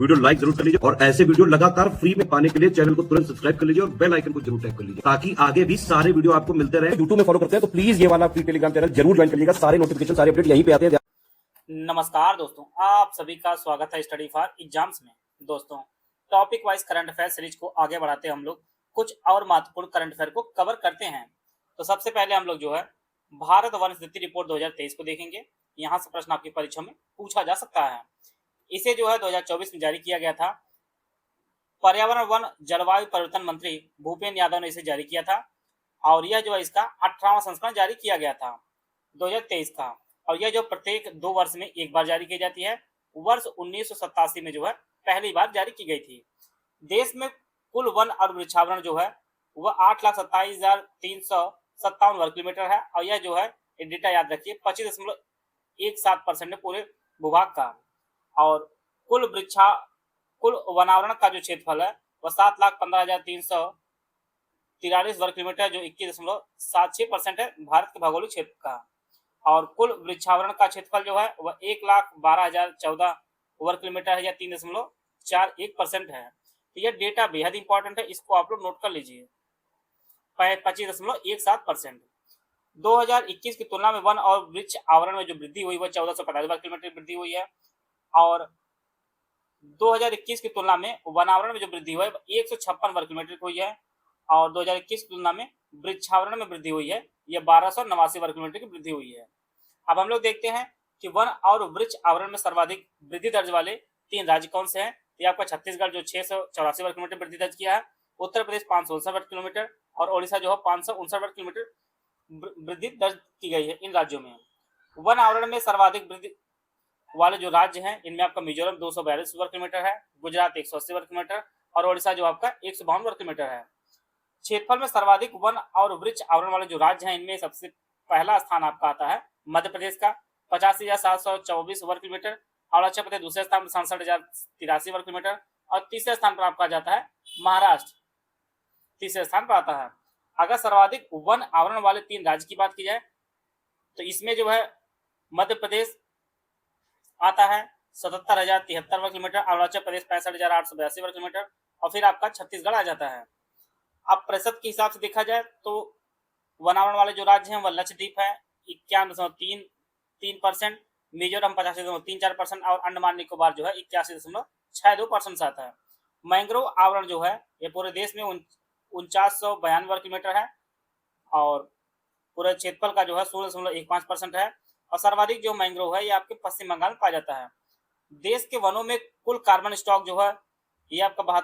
Video like जरूर कर लीजिए और ऐसे वीडियो लगातार फ्री में पाने के लिए चैनल को तुरंत सब्सक्राइब कर लीजिए और बेल आइकन को जरूर टैप कर लीजिए ताकि आगे भी सारे वीडियो आपको मिलते रहे। यूट्यूब में फॉलो करते हैं तो प्लीज ये वाला फ्री टेलीग्राम चैनल जरूर ज्वाइन कर लीजिएगा। सारे नोटिफिकेशन सारे अपडेट यहीं पे आते हैं। नमस्कार दोस्तों, आप सभी का स्वागत है स्टडी फॉर एग्जाम्स में। दोस्तों, topic wise current affair series को आगे बढ़ाते हम लोग कुछ और महत्वपूर्ण करंट अफेयर को कवर करते हैं। तो सबसे पहले हम लोग जो है भारत वन स्थिति रिपोर्ट 2023 को देखेंगे। यहाँ से प्रश्न आपकी परीक्षा में पूछा जा सकता है। इसे जो है 2024 में जारी किया गया था। पर्यावरण वन जलवायु परिवर्तन मंत्री भूपेंद्र यादव ने इसे जारी किया था और यह जो है इसका 18वां संस्करण जारी किया गया था 2023 का। और यह जो प्रत्येक 2 वर्ष में एक बार जारी की जाती है। वर्ष 1987 में जो है पहली बार जारी की गई थी। देश में कुल वन और वृक्षावरण जो है वह 8,27,357 वर्ग किलोमीटर है और यह जो है डेटा याद रखिए 25.17% है पूरे भूभाग का। और कुल वनावरण का जो क्षेत्रफल है वह 7,15,343 वर्ग किलोमीटर जो 21.76% है भारत के भौगोलिक क्षेत्र का। और कुल वृक्षावरण का क्षेत्रफल जो है वह 1,12,014 वर्ग किलोमीटर है या 3.41% है। तो यह डेटा बेहद इंपॉर्टेंट है, इसको आप लोग नोट कर लीजिए। 25.17%। 2021 की तुलना में वन और वृक्ष आवरण में जो वृद्धि हुई वह 1445 वर्ग किलोमीटर वृद्धि हुई है। और 2021 की तुलना में वनावरण में जो वृद्धि हुई है 156 वर्ग किलोमीटर हुई है। और 2021 की तुलना में वृक्षावरण में वृद्धि हुई है यह 1289 वर्ग किलोमीटर की वृद्धि हुई है। अब हम लोग देखते हैं कि वन और वृक्ष आवरण में सर्वाधिक वृद्धि दर्ज वाले 3 राज्य कौन से हैं। ये आपका छत्तीसगढ़ जो 684 वर्ग किलोमीटर वृद्धि दर्ज किया है, उत्तर प्रदेश 559 वर्ग किलोमीटर और ओडिशा जो है 559 वर्ग किलोमीटर वृद्धि दर्ज की गई है इन राज्यों में। वन आवरण में सर्वाधिक वृद्धि वाले जो राज्य हैं इनमें आपका मिजोरम 242 वर्ग किलोमीटर है, गुजरात 180 वर्ग किलोमीटर और ओडिशा जो आपका 152 वर्ग किलोमीटर है। क्षेत्रफल में सर्वाधिक वन और वृक्ष आवरण वाले जो राज्य हैं इनमें सबसे पहला स्थान आपका आता है मध्य प्रदेश का 85,724 वर्ग किलोमीटर। अरुणाचल प्रदेश दूसरे स्थान पर 67,083 वर्ग किलोमीटर और तीसरे स्थान पर आपका जाता है महाराष्ट्र, तीसरे स्थान पर आता है। अगर सर्वाधिक वन आवरण वाले 3 राज्य की बात की जाए तो इसमें जो है मध्य प्रदेश आता है 77,073 वर्ग किलोमीटर, अरुणाचल प्रदेश 65,882 वर्ग किलोमीटर और फिर आपका छत्तीसगढ़ आ जाता है। अब प्रतिशत के हिसाब से देखा जाए तो वनावरण वाले जो राज्य हैं वह लक्षद्वीप है 51.33%, मिजोरम 85.34% और अंडमान निकोबार जो है 81.62% आता है। मैंग्रोव आवरण जो है ये पूरे देश में 4992 वर्ग किलोमीटर है और पूरे क्षेत्रफल का जो है 16.15% है। और सर्वाधिक जो मैंग्रोव है ये आपके पश्चिम बंगाल में पाया जाता है। देश के वनों में कुल कार्बन स्टॉक जो है ये आपका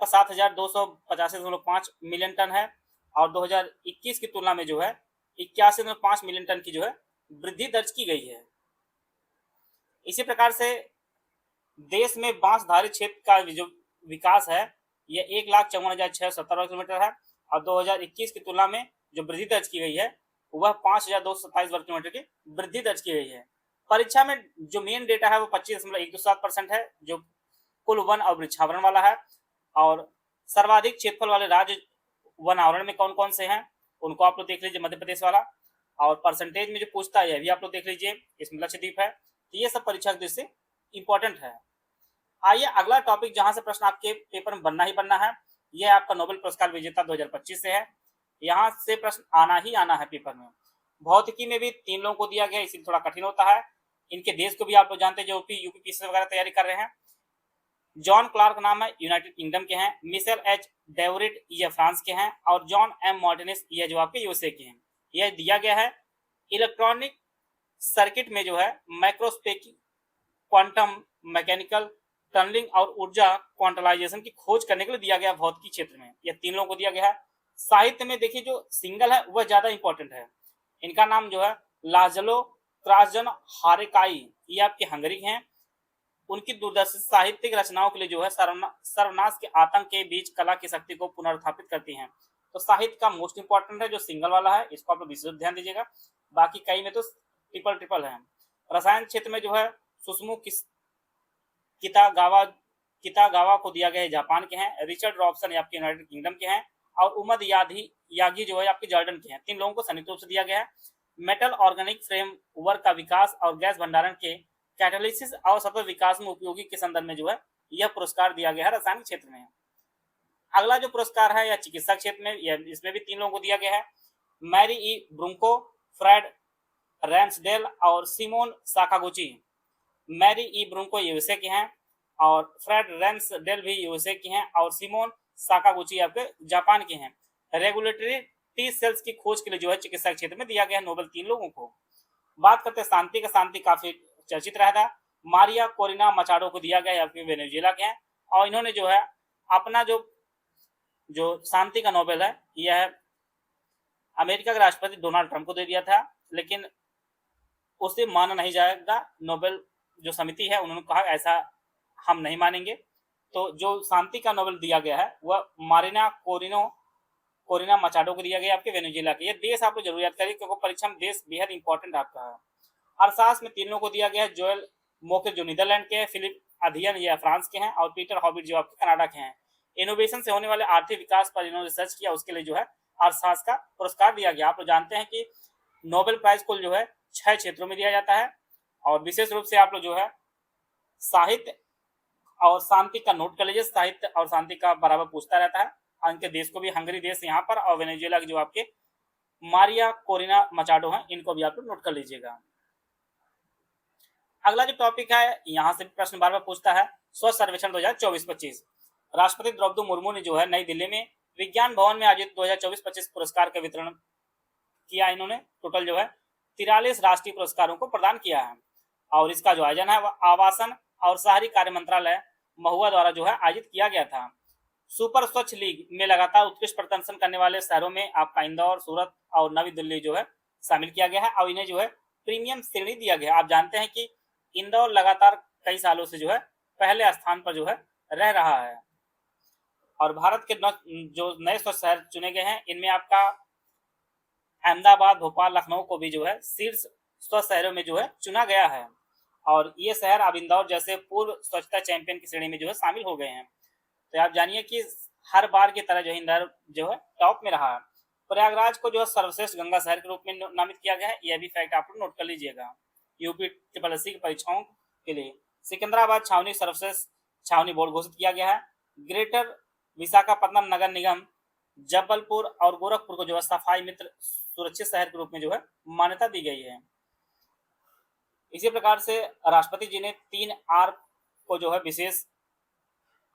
7,285.5 मिलियन टन है और 2021 की तुलना में जो है 81.5 मिलियन टन की जो है वृद्धि दर्ज की गई है। इसी प्रकार से देश में बांसधारी क्षेत्र का जो विकास है यह 1,54,670 वर्ग किलोमीटर है और 2021 की तुलना में जो वृद्धि दर्ज की गई है वह 5,227 वर्ग किलोमीटर की वृद्धि दर्ज की गई है। परीक्षा में जो मेन डेटा है वो 25.127% है जो कुल वन और वृक्षावरण वाला है। और सर्वाधिक क्षेत्रफल वाले राज्य वन आवरण में कौन कौन से हैं उनको आप लोग देख लीजिए, मध्य प्रदेश वाला। और परसेंटेज में जो पूछता है भी आप लोग देख लीजिए, इसमें लक्षद्वीप है। तो ये सब परीक्षा की दृष्टि से इंपॉर्टेंट है। आइए अगला टॉपिक जहां से प्रश्न आपके पेपर में बनना ही बनना है यह आपका नोबेल पुरस्कार विजेता 2025 से है। यहाँ से प्रश्न आना ही आना है पेपर में। भौतिकी में भी 3 लोगों को दिया गया, इसलिए थोड़ा कठिन होता है। इनके देश को भी आप लोग जानते हैं जो यूपीपीसी वगैरह तैयारी कर रहे हैं। जॉन क्लार्क नाम है, यूनाइटेड किंगडम के हैं। मिशेल एच डेवरिट ये फ्रांस के हैं और जॉन एम मार्टिनेस ये जो आपके यूएसए के हैं। यह दिया गया है इलेक्ट्रॉनिक सर्किट में जो है माइक्रोस्कोपिक क्वांटम मैकेनिकल टनलिंग और ऊर्जा क्वांटलाइजेशन की खोज करने के लिए दिया गया भौतिकी क्षेत्र में। यह 3 लोगों को दिया गया है। साहित्य में देखिए जो सिंगल है वह ज्यादा इंपॉर्टेंट है। इनका नाम जो है लाजलो क्रासजन हारेकाई, ये आपके हंगरी हैं। उनकी दूरदर्शी साहित्यिक रचनाओं के लिए जो है सर्वनाश के आतंक के बीच कला की शक्ति को पुनर्स्थापित करती हैं। तो साहित्य का मोस्ट इंपॉर्टेंट है जो सिंगल वाला है, इसको आप लोग विशेष ध्यान दीजिएगा। बाकी कई में तो ट्रिपल है। रसायन क्षेत्र में जो है सुसुमु कितागावा को दिया गया है, जापान के हैं। रिचर्ड रॉबसन आपके यूनाइटेड किंगडम के हैं और उमद यागी जो है आपके जॉर्डन के हैं। 3 लोगों को संयुक्त रूप से दिया गया है। मेटल ऑर्गेनिक फ्रेमवर्क का विकास और गैस भंडारण के कैटालिसिस और सतत विकास में उपयोगी के संदर्भ में जो है यह पुरस्कार दिया गया है रासायनिक क्षेत्र में। अगला जो पुरस्कार है यह चिकित्सा क्षेत्र में, इसमें भी 3 लोगों को दिया गया है, मैरी ई ब्रुंको, फ्रेड रैम्सडेल और सिमोन साकागुची। मैरी ई ब्रुंको यूएसए के हैं और फ्रेड रैम्सडेल भी यूएसए के हैं और सिमोन साकागुची आपके जापान के हैं। रेगुलेटरी टी सेल्स की खोज के लिए जो है चिकित्सा क्षेत्र में दिया गया है नोबेल 3 लोगों को। बात करते हैं शांति का, शांति काफी चर्चित रहा था। मारिया कोरिना मचाडो को दिया गया है, आपके वेनेजुएला के हैं और इन्होंने जो है अपना जो शांति का नोबेल है यह अमेरिका के राष्ट्रपति डोनाल्ड ट्रंप को दे दिया था, लेकिन उसे माना नहीं जाएगा। नोबेल जो समिति है उन्होंने कहा ऐसा हम नहीं मानेंगे। तो जो शांति का नोबेल दिया गया है वह मारिना कोरिना मचाडो को दिया गया आपके वेनेजुएला के। ये देश आपको जरूर याद करिए क्योंकि परीक्षा में देश बेहद इंपॉर्टेंट आपका है। अरसास में 3 लोगों को दिया गया है, जोएल मोके जो नीदरलैंड के हैं, फिलिप अधियन ये फ्रांस के हैं और पीटर हॉबिट जो आपके कनाडा के हैं। इनोवेशन से होने वाले आर्थिक विकास पर इन्होंने रिसर्च किया, उसके लिए जो है अरसास का पुरस्कार दिया गया। आप लोग जानते हैं कि नोबेल प्राइज कुल जो है 6 क्षेत्रों में दिया जाता है और विशेष रूप से आप लोग जो है साहित्य और शांति का नोट कर लीजिए। साहित्य और शांति का बराबर पूछता रहता है। उनके देश को भी हंगरी देश यहाँ पर और वेनेजुएला के जो आपके मारिया कोरिना मचाडो हैं इनको भी आप लोग नोट कर लीजिएगा। अगला जो टॉपिक है यहाँ से प्रश्न बार बार पूछता है, स्वच्छ सर्वेक्षण 2024-25। राष्ट्रपति द्रौपदी मुर्मू ने जो है नई दिल्ली में विज्ञान भवन में आयोजित 2024-25 पुरस्कार का वितरण किया। इन्होंने टोटल जो है 43 राष्ट्रीय पुरस्कारों को प्रदान किया है और इसका जो आयोजन है वह आवासन और शहरी कार्य मंत्रालय महुआ द्वारा जो है आयोजित किया गया था। सुपर स्वच्छ लीग में लगातार उत्कृष्ट प्रदर्शन करने वाले शहरों में आपका इंदौर, सूरत और नई दिल्ली जो है शामिल किया गया है और इन्हें जो है प्रीमियम श्रेणी दिया गया। आप जानते हैं कि इंदौर लगातार कई सालों से जो है पहले स्थान पर जो है रह रहा है और भारत के जो नए स्वच्छ शहर चुने गए हैं इनमें आपका अहमदाबाद, भोपाल, लखनऊ को भी जो है शीर्ष स्वच्छ शहरों में जो है चुना गया है और ये शहर अब इंदौर जैसे पूर्व स्वच्छता चैंपियन की श्रेणी में जो है शामिल हो गए हैं। तो आप जानिए कि हर बार की तरह जो इंदौर जो है टॉप में रहा है। प्रयागराज को जो है सर्वश्रेष्ठ गंगा शहर के रूप में नामित किया गया है, यह भी फैक्ट आप लोग नोट कर लीजिएगा यूपी ट्रिपल-एससी की परीक्षाओं के लिए। सिकंदराबाद छावनी सर्वश्रेष्ठ छावनी बोर्ड घोषित किया गया है। ग्रेटर विशाखापट्टनम नगर निगम, जबलपुर और गोरखपुर को जो है सफाई मित्र सुरक्षित शहर के रूप में जो है मान्यता दी गई है। इसी प्रकार से राष्ट्रपति जी ने 3R को जो है विशेष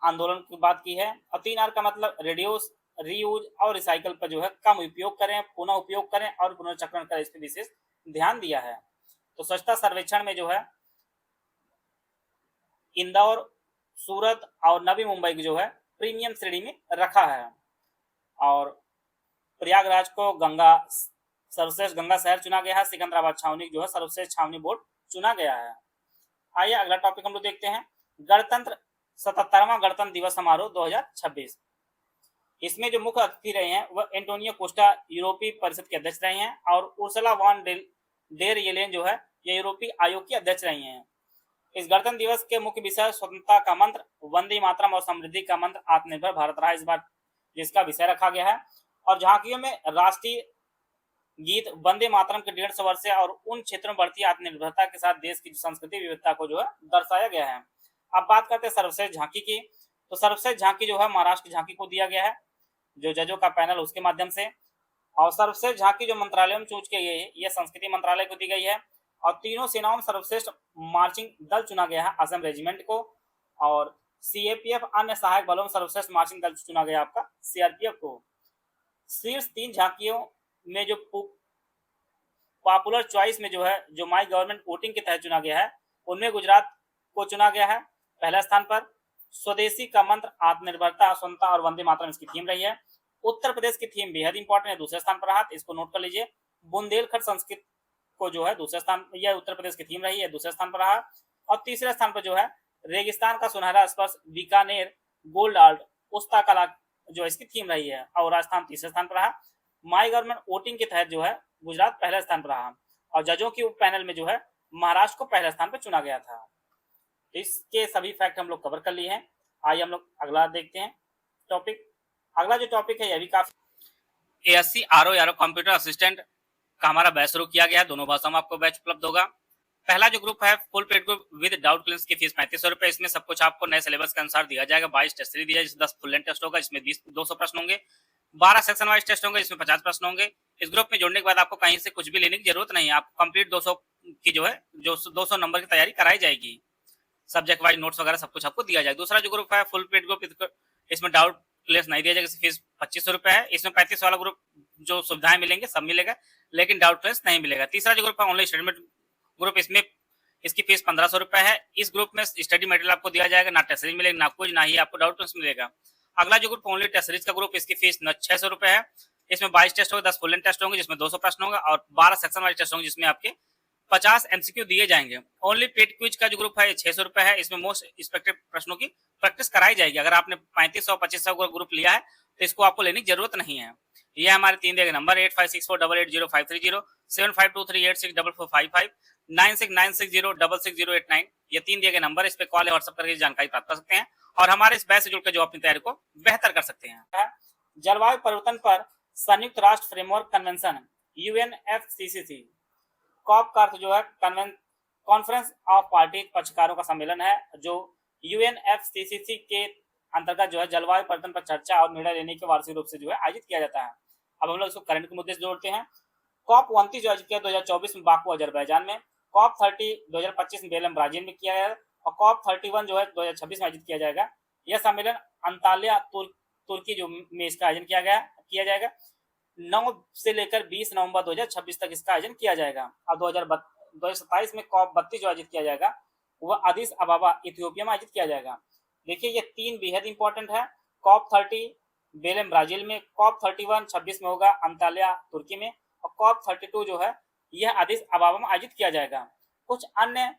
आंदोलन की बात की है और 3R का मतलब रिड्यूस, रीयूज और रिसाइकल पर जो है कम उपयोग करें, पुनः उपयोग करें और पुनर्चक्रण करें, इस पर विशेष ध्यान दिया है। तो स्वच्छता सर्वेक्षण में जो है इंदौर, सूरत और नवी मुंबई की जो है प्रीमियम श्रेणी में रखा है और प्रयागराज को सर्वश्रेष्ठ गंगा शहर चुना गया है। सिकंदराबाद छावनी जो है सर्वश्रेष्ठ छावनी बोर्ड चुना गया है। आइए अगला टॉपिक हम लोग देखते हैं, गणतंत्र 77वां गणतंत्र दिवस समारोह 2026। इसमें जो मुख्य अतिथि रहे हैं वह एंटोनियो कोस्टा यूरोपीय परिषद के अध्यक्ष रहे हैं और उर्सुला वॉन डेर येलेन जो है ये यूरोपीय आयोग की अध्यक्ष रही हैं। इस गणतंत्र दिवस के मुख्य विषय स्वतंत्रता का मंत्र, वंदे मातरम और समृद्धि का मंत्र, आत्मनिर्भर भारत रहा इस बार जिसका विषय रखा गया है और झांकियों में राष्ट्रीय गीत वंदे मातरम के 150 वर्ष और उन क्षेत्रों में बढ़ती आत्मनिर्भरता के साथ देश की संस्कृति विविधता को जो है दर्शाया गया है। अब बात करते हैं सर्वश्रेष्ठ झांकी की। तो सर्वश्रेष्ठ झांकी जो है महाराष्ट्र की झांकी को दिया गया है जो जजों का पैनल उसके माध्यम से, और सर्वश्रेष्ठ झांकी जो मंत्रालयों में चूज की गई है यह संस्कृति मंत्रालय को दी गई है और तीनों सेनाओं में सर्वश्रेष्ठ मार्चिंग दल चुना गया है असम रेजिमेंट को और सीएपीएफ अन्य सहायक बलों में सर्वश्रेष्ठ मार्चिंग दल चुना गया आपका सीआरपीएफ को। शीर्ष 3 झांकियों में जो पॉपुलर चॉइस में जो है जो माई गवर्नमेंट वोटिंग के तहत चुना गया है उनमें गुजरात को चुना गया है पहला स्थान पर। स्वदेशी का मंत्र, आत्मनिर्भरता, स्वतंत्रता और वंदे मातरम इसकी थीम रही है। उत्तर प्रदेश की थीम बेहद इंपॉर्टेंट है, दूसरे स्थान पर रहा, इसको नोट कर लीजिए। बुंदेलखंड संस्कृत को जो है दूसरे स्थान, यह उत्तर प्रदेश की थीम रही है, दूसरे स्थान पर रहा। और तीसरे स्थान पर जो है रेगिस्तान का सुनहरा स्पर्श, बीकानेर गोल्ड आर्ट उस्ता कला जो इसकी थीम रही है और राजस्थान तीसरे स्थान पर रहा। माई गवर्नमेंट वोटिंग के तहत जो है गुजरात पहले स्थान पर रहा और जजों की पैनल में जो है महाराष्ट्र को पहले स्थान पर चुना गया था। इसके सभी फैक्ट हम लोग कवर कर लिए हैं। आइए हम लोग अगला देखते हैं टॉपिक। अगला जो टॉपिक है यह भी काफी ASC RO कंप्यूटर असिस्टेंट का हमारा बैच शुरू किया गया है, दोनों भाषाओं में आपको बैच उपलब्ध होगा। पहला जो ग्रुप है full paid group with doubt clearance की फीस 3500 रुपए। इसमें सब कुछ आपको नए सिलेबस के अनुसार दिया जाएगा। 22 टेस्ट सीरीज दिया जाएगा, 10 फुल लेंथ टेस्ट होगा, इसमें 200 प्रश्न होंगे, 12 सेक्शन वाइज टेस्ट होंगे, इसमें 50 प्रश्न होंगे। इस ग्रुप में जुड़ने के बाद आपको कहीं से कुछ भी लेने की जरूरत नहीं है, आपको कंप्लीट 200 की जो है 200 नंबर की तैयारी कराई जाएगी। सब्जेक्ट वाइज नोट्स वगैरह सब कुछ आपको दिया जाएगा। दूसरा जो ग्रुप है फुल पेड ग्रुप, इसमें डाउट क्लियरेंस नहीं दिया जाएगा, इसकी फीस 2500 रुपए है। इसमें 35 वाला ग्रुप जो सुविधाएं मिलेंगे सब मिलेगा, लेकिन डाउट क्लियरेंस नहीं मिलेगा। तीसरा जो ग्रुप है ओनली स्टडी ग्रुप, इसमें इसकी फीस 1500 रुपए है। इस ग्रुप में स्टडी मटेरियल आपको दिया जाएगा, ना टेस्ट सीरीज मिलेगा, ना कुछ, ना ही आपको डाउट क्लियरेंस मिलेगा। अगला जो ग्रुप ओनली टेस्ट सीरीज का ग्रुप, इसकी फीस 600 रुपए है। इसमें 22 टेस्ट होंगे, 10 फुल लेंथ टेस्ट होंगे जिसमें 200 प्रश्न होंगे, और 12 सेक्शन वाइज टेस्ट होंगे जिसमें आपके 50 एमसीक्यू दिए जाएंगे। ओनली पेड क्विज का जो ग्रुप है 600 रुपए है। इसमें मोस्ट एक्सपेक्टेड प्रश्नों की प्रैक्टिस कराई जाएगी। अगर आपने 3500 2500 ग्रुप लिया है तो इसको आपको लेने की जरूरत नहीं है। ये हमारे 3 दिए गए नंबर 8564880530, 7523864455, 9696066089, ये 3 दिए गए नंबर, इस पे कॉल या व्हाट्सएप करके जानकारी प्राप्त कर सकते हैं और हमारे इस बैच से जुड़कर जो अपनी तैयारी को बेहतर कर सकते हैं। जलवायु परिवर्तन पर संयुक्त राष्ट्र फ्रेमवर्क कन्वेंशन यूएनएफसीसीसी, कॉप का अर्थ जो है कॉन्फ्रेंस ऑफ पार्टी पक्षकारों का सम्मेलन है, जो यूएनएफसीसीसी के अंतर्गत जो है जलवायु परिवर्तन पर चर्चा और निर्णय लेने के वार्षिक रूप से जो है आयोजित किया जाता है। अब हम लोग इसको करंट के मुद्दे से जोड़ते हैं। कॉप 29 जो आयोजित किया 2024 में बाकू अजरबैजान में, कॉप 30 2025 में बेलम ब्राजील में किया गया, और कॉप 31 जो है 2026 में आयोजित किया जाएगा। यह सम्मेलन अंताल्या तुर्की जो में इसका आयोजन किया जाएगा। 9 से लेकर 20 नवंबर 2026 तक इसका आयोजन किया जाएगा। और 2027 में कॉप 32 जो आयोजित किया जाएगा वह अदिस अबाबा इथियोपिया में आयोजित किया जाएगा। देखिए ये 3 बेहद इंपॉर्टेंट है। कॉप 30 बेलेम ब्राजील में, कॉप 31 26 में होगा अंताल्या तुर्की में, और कॉप 32 जो है यह अदिस अबाबा में आयोजित किया जाएगा। कुछ अन्य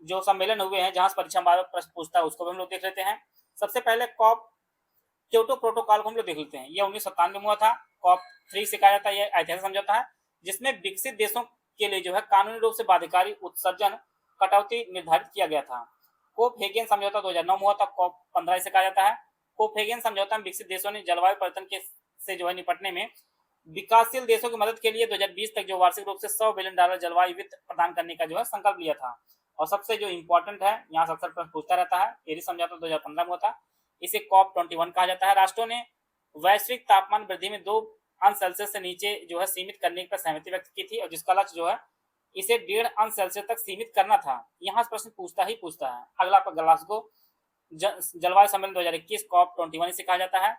जो सम्मेलन हुए हैं जहां परीक्षा प्रश्न पूछता है उसको भी हम लोग देख लेते हैं। सबसे पहले कॉप क्योटो प्रोटोकॉल को हम लोग देख लेते हैं। यह 1997 में हुआ था। कॉप 3 से कहा जाता है यह ऐतिहासिक समझौता है जिसमें विकसित देशों के लिए जो है कानूनी रूप से बाध्यकारी उत्सर्जन कटौती निर्धारित किया गया था। कोपहेगन समझौता 2009 में हुआ था। कॉप 15 से कहा जाता है। कोपहेगन समझौता में विकसित देशों ने जलवायु परिवर्तन से जो है निपटने में विकासशील देशों की मदद के लिए 2020 तक जो वार्षिक रूप से $100 बिलियन जलवायु वित्त प्रदान करने का जो है संकल्प लिया था। और सबसे जो इंपॉर्टेंट है, यहाँ से अक्सर प्रश्न पूछता रहता है, पेरिस समझौता 2015 में हुआ था। इसे कॉप 21 कहा जाता है। राष्ट्रों ने वैश्विक तापमान वृद्धि में 2°C से नीचे जो है सीमित करने पर सहमति व्यक्त की थी, और जिसका लक्ष्य जो है इसे 1.5°C तक सीमित करना था। यहाँ प्रश्न पूछता है। अगला ग्लासगो जलवायु सम्मेलन 2021 कॉप 21 से कहा जाता है।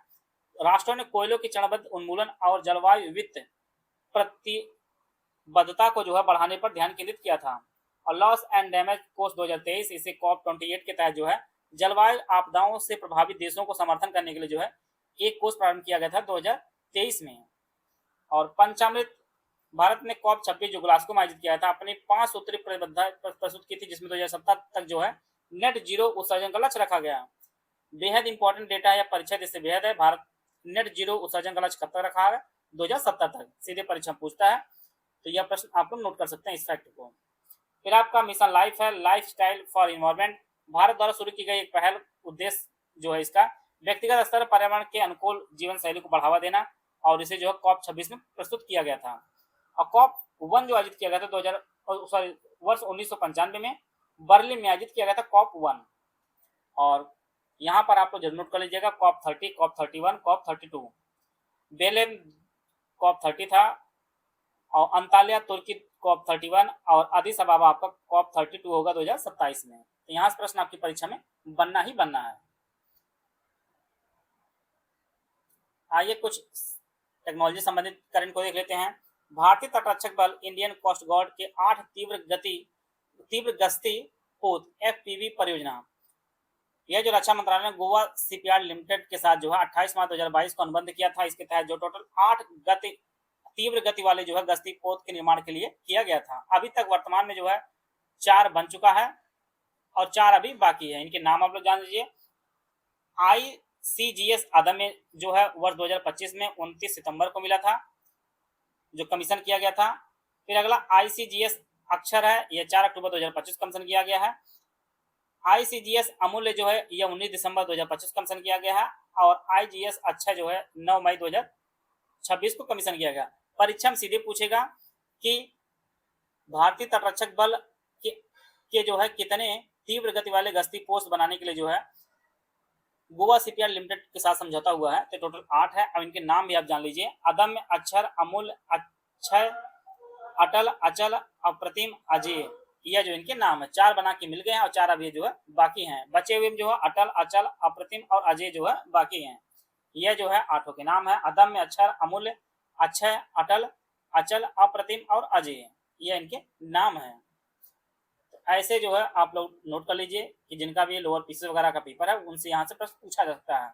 राष्ट्रों ने कोयलों की चरणबद्ध उन्मूलन और जलवायु वित्त प्रतिबद्धता को जो है बढ़ाने पर ध्यान केंद्रित किया था। और लॉस एंड डैमेज कोर्स 2023 इसे कॉप 28 के तहत जो है जलवायु आपदाओं से प्रभावित देशों को समर्थन करने के लिए जो है एक कोर्स प्रारंभ किया गया था 2023 में। और पंचामृत भारत ने कॉप 26 जो ग्लासगो में आयोजित किया था अपनी 5 सूत्री प्रतिबद्धता प्रस्तुत की थी, जिसमें 2017 तक जो है नेट जीरो उत्सर्जन का लक्ष्य रखा गया। बेहद इंपॉर्टेंट डेटा है, परीक्षा इससे बेहद है। भारत नेट जीरो उत्सर्जन का लक्ष्य कब तक रखा है? 2070 तक। सीधे परीक्षा पूछता है, तो यह प्रश्न आप लोग नोट कर सकते हैं इस फैक्ट को। फिर आपका मिशन लाइफ है, life style for environment. Bharat द्वारा शुरू की गई एक पहल उद्देश्य जो है इसका व्यक्तिगत स्तर पर पर्यावरण के अनुकूल जीवन शैली को बढ़ावा देना, और इसे जो है कॉप 26 में प्रस्तुत किया गया था। और कॉप 1 जो आयोजित किया गया था वर्ष 1995 में बर्लिन में आयोजित किया गया था कॉप 1। और यहाँ पर आपको जरूर नोट कर लीजिएगा COP 30, COP 31, COP 32। Belem COP 30 था, और अंताल्या तुर्की कॉप 31, और अदिस अबाबा आपका कॉप 32 होगा 2027 में। तो यहाँ से प्रश्न आपकी परीक्षा में बनना ही बनना है। आइए कुछ टेक्नोलॉजी संबंधित करंट को देख लेते हैं। भारतीय तटरक्षक बल इंडियन कोस्ट गार्ड के 8 तीव्र गश्ती पोत FPV परियोजना, यह जो रक्षा मंत्रालय ने गोवा शिपयार्ड लिमिटेड के साथ जो है 28 मार्च 2022 को अनुबंध किया था। इसके तहत जो टोटल 8 तीव्र गति वाले जो है गश्ती पोत के निर्माण के लिए किया गया था। अभी तक वर्तमान में जो है 4 बन चुका है और 4 अभी बाकी है। इनके नाम आप लोग जान लीजिए। ICGS आदम में जो है वर्ष 2025 में 29 सितंबर को मिला था, जो कमीशन किया गया था। फिर अगला ICGS अक्षर है, यह 4 अक्टूबर 2025 कमीशन किया गया है। ICGS अमूल्य जो है यह 19 दिसंबर 2025 कमीशन किया गया है। और IGS अच्छा जो है 9 मई 2026 को कमीशन किया गया। परीक्षा में सीधे पूछेगा कि भारतीय तटरक्षक बल के जो है कितने तीव्र गति वाले गश्ती पोस्ट बनाने के लिए जो है गोवा शिपयार्ड लिमिटेड के साथ समझौता हुआ है? तो टोटल 8 है। अब इनके नाम भी आप जान लीजिए। अदम्य, अक्षर, अमूल्य, अक्षय, अटल, अचल, अप्रतिम, अजेय, यह जो इनके नाम है 4 बना के मिल गए हैं और 4 अभी जो है बाकी हैं। बचे हुए जो है अटल, अचल, अप्रतिम और अजेय जो है बाकी हैं। यह जो है 8 के नाम है। अदम्य, अक्षर, अमूल्य, अक्षय, अटल, अचल, अप्रतिम और अजेय, यह इनके नाम है। ऐसे जो है आप लोग नोट कर लीजिए कि जिनका भी लोअर पीसी वगैरह का पेपर है उनसे यहाँ से प्रश्न पूछा जा सकता है।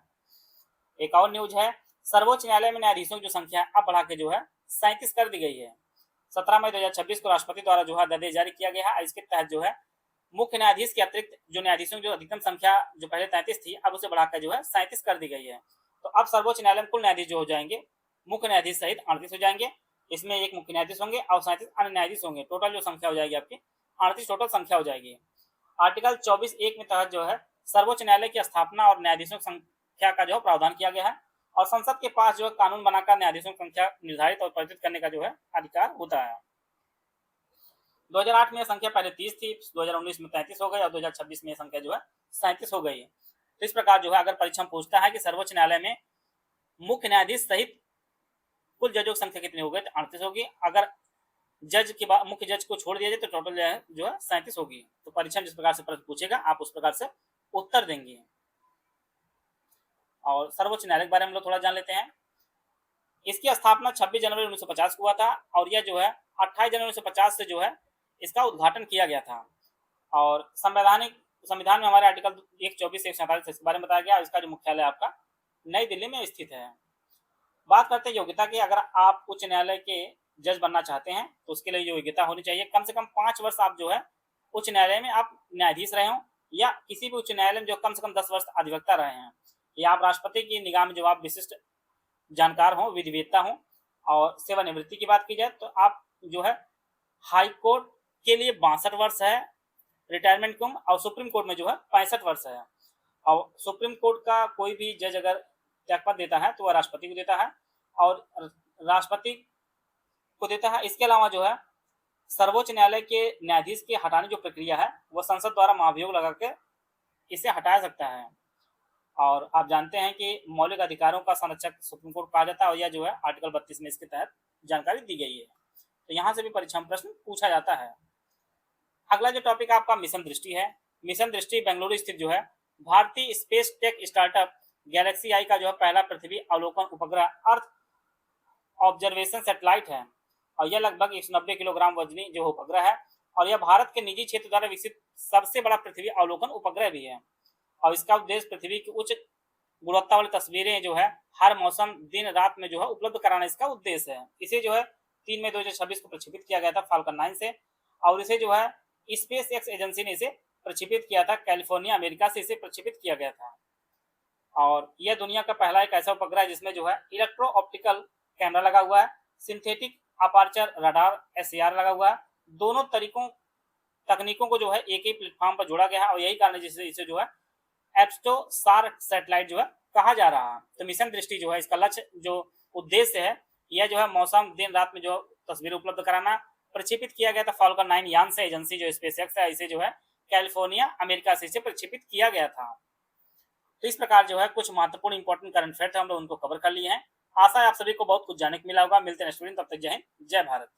एक और न्यूज है, सर्वोच्च न्यायालय में न्यायाधीशों की जो संख्या अब बढ़ा के जो है 37 कर दी गई है। 17 मई 2026 को राष्ट्रपति द्वारा जो है आदेश जारी किया गया है। इसके तहत जो है मुख्य न्यायाधीश के अतिरिक्त जो न्यायाधीशों की जो अधिकतम संख्या जो पहले 33 थी अब उसे बढ़ाकर जो है 37 कर दी गई है। तो अब सर्वोच्च न्यायालय में कुल न्यायाधीश जो हो जाएंगे मुख्य न्यायाधीश सहित 38 हो जाएंगे। इसमें एक मुख्य न्यायाधीश होंगे और 37 अन्य न्यायाधीश होंगे। टोटल जो संख्या हो जाएगी आपकी 38 टोटल संख्या हो जाएगी। आर्टिकल 24(1) में तहत जो है सर्वोच्च न्यायालय की स्थापना और न्यायाधीशों की संख्या का जो है प्रावधान किया गया है और संसद के पास जो है कानून बनाकर न्यायाधीशों की संख्या निर्धारित और परिवर्तित करने का जो है अधिकार होता है। 2008 में यह संख्या पहले 30 थी, 2019 में 33 हो गई और 2026 में यह संख्या जो है 37 हो गई है। तो इस प्रकार जो है अगर परीक्षा में पूछता है कि सर्वोच्च न्यायालय में मुख्य न्यायाधीश सहित कुल जजों की संख्या कितनी हो गई तो 38 होगी। अगर जज के बाद मुख्य जज को छोड़ दिया जाए तो टोटल जो है 37 होगी। तो परीक्षा में जिस प्रकार से प्रश्न पूछेगा आप उस प्रकार से उत्तर देंगे। और सर्वोच्च न्यायालय के बारे में हम लोग थोड़ा जान लेते हैं। इसकी स्थापना 26 जनवरी 1950 को हुआ था और यह जो है 28 जनवरी 1950 से जो है इसका उद्घाटन किया गया था। और संविधान में हमारे आर्टिकल 124 से 147 इसके बारे में बताया गया। इसका जो मुख्यालय आपका नई दिल्ली में स्थित है। बात करते हैं योग्यता की। अगर आप उच्च न्यायालय के जज बनना चाहते हैं तो उसके लिए योग्यता होनी चाहिए कम से कम 5 वर्ष आप जो है उच्च न्यायालय में आप न्यायाधीश रहे हों या किसी भी उच्च न्यायालय में जो कम से कम 10 वर्ष अधिवक्ता रहे हैं या आप राष्ट्रपति की निगाह में जो आप विशिष्ट जानकार हों, विधिवेत्ता हों। और सेवानिवृत्ति की बात की जाए तो आप जो है हाई कोर्ट के लिए 62 वर्ष है रिटायरमेंट की उम्र और सुप्रीम कोर्ट में जो है 65 वर्ष है। और सुप्रीम कोर्ट का कोई भी जज अगर त्यागपत्र देता है तो वह राष्ट्रपति को देता है और राष्ट्रपति को देता है। इसके अलावा जो है सर्वोच्च न्यायालय के न्यायाधीश के हटाने जो प्रक्रिया है वह संसद द्वारा महाभियोग लगा के इसे हटाया सकता है। और आप जानते हैं कि मौलिक अधिकारों का संरक्षक सुप्रीम कोर्ट कहा जाता है और यह जो है आर्टिकल 32 में इसके तहत जानकारी दी गई है। तो यहाँ से भी परीक्षा में प्रश्न पूछा जाता है। अगला जो टॉपिक आपका मिशन दृष्टि है। मिशन दृष्टि बेंगलुरु स्थित जो है भारतीय स्पेस टेक स्टार्टअप गैलेक्सी आई का जो है पहला पृथ्वी अवलोकन उपग्रह अर्थ ऑब्जर्वेशन सैटेलाइट है और यह लगभग 190 किलोग्राम वजनी जो उपग्रह है और यह भारत के निजी क्षेत्र द्वारा विकसित सबसे बड़ा पृथ्वी अवलोकन उपग्रह भी है। और इसका उद्देश्य पृथ्वी की उच्च गुणवत्ता वाली तस्वीरें जो है हर मौसम दिन रात में जो है उपलब्ध कराना इसका उद्देश्य है। इसे जो है 3 मई 2026 को प्रक्षेपित किया गया था फाल्कन 9 से और इसे जो है स्पेस एक्स एजेंसी ने इसे प्रक्षेपित किया था। कैलिफोर्निया अमेरिका से इसे प्रक्षेपित किया गया था और यह दुनिया का पहला एक ऐसा उपग्रह है जिसमें जो है इलेक्ट्रो ऑप्टिकल कैमरा लगा हुआ है, सिंथेटिक अपार्चर रडार SAR लगा हुआ है। दोनों तकनीकों को जो है एक ही प्लेटफॉर्म पर जोड़ा गया है और यही कारण है जिससे इसे जो है एप्स्टोसार सैटेलाइट जो है कहा जा रहा है। तो मिशन दृष्टि जो है इसका लक्ष्य जो उद्देश्य है यह जो है मौसम दिन रात में जो तस्वीरें उपलब्ध कराना। प्रक्षेपित किया गया था फाल्कन 9 यान से एजेंसी जो स्पेस एक्स है, इसे जो है कैलिफोर्निया अमेरिका से इसे प्रक्षेपित किया गया था। तो इस प्रकार जो है कुछ महत्वपूर्ण इंपॉर्टेंट करंट फैक्ट हम लोग उनको कवर कर लिए हैं। आशा है आप सभी को बहुत कुछ जानने को मिला होगा। मिलते हैं स्टूडेंट, तब तक जय हिंद जय भारत।